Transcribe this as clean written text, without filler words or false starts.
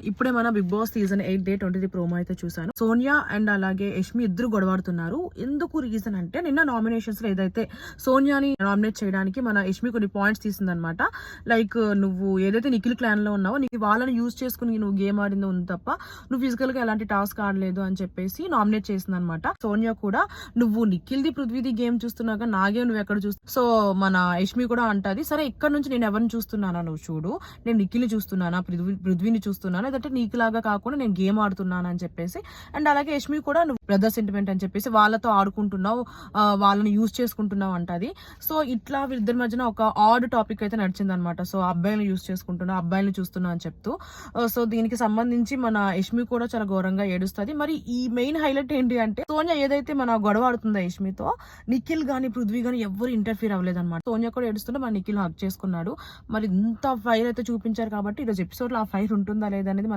ఇప్పుడే మన big boss season 8 day 23 promo అయితే చూసాను. సోనియా అండ్ అలాగే యష్మి ఇద్దరు గొడవాడుతున్నారు. ఎందుకు రీజన్ అంటే నిన్న నామినేషన్స్ లో ఏదైతే సోనియాని నామినేట్ చేయడానికి మన యష్మి కొన్ని పాయింట్స్ తీసిందనమాట. లైక్ నువ్వు ఏదైతే నిఖిల్ క్లాన్ లో ఉన్నావో నీకు వాళ్ళని యూజ్ చేసుకుని నువ్వు గేమ్ ఆడిందో ఉంది తప్ప నువ్వు ఫిజికల్ గా ఎలాంటి టాస్క్ ఆడలేదు అని చెప్పేసి నామినేట్ చేసింది అనమాట. సోనియా కూడా నువ్వు నిఖిల్ ది పృథ్వీది గేమ్ చూస్తున్నాక నా గేమ్ నువ్వు ఎక్కడ చూస్తున్నావు. సో మన యష్మి కూడా అంటది, సరే ఇక్కడ నుంచి నేను ఎవరిని చూస్తున్నానా నువ్వు చూడు, నేను నిఖిల్ ని చూస్తున్నానా పృథ్వీని చూస్తున్నానా లేదంటే నీకులాగా కాకుండా నేను గేమ్ ఆడుతున్నాను అని చెప్పేసి. అండ్ అలాగే యష్మి కూడా నువ్వు బ్రదర్ సెంటిమెంట్ అని చెప్పేసి వాళ్ళతో ఆడుకుంటున్నావు, వాళ్ళని యూజ్ చేసుకుంటున్నావు అంటది. సో ఇట్లా వీళ్ళిద్దరి మధ్యన ఒక ఆడ్ టాపిక్ అయితే నడిచింది అనమాట. సో అబ్బాయిని యూజ్ చేసుకుంటున్నా, అబ్బాయిని చూస్తున్నా అని చెప్తూ. సో దీనికి సంబంధించి మన యష్మి కూడా చాలా ఘోరంగా ఏడుస్తుంది. మరి ఈ మెయిన్ హైలైట్ ఏంటి అంటే సోనియా ఏదైతే మన గొడవ ఆడుతుందో యష్మితో, నిఖిల్ గానీ పృథ్వీ గానీ ఎవరు ఇంటర్ఫీర్ అవ్వలేదు అనమాట. సోనియా కూడా ఏడుస్తుంటే మన నిఖిల్ హక్ చేసుకున్నాడు. మరి ఇంత ఫైర్ అయితే చూపించారు కాబట్టి ఈరోజు ఎపిసోడ్ లో ఆ ఫైర్ ఉంటుందా లేదని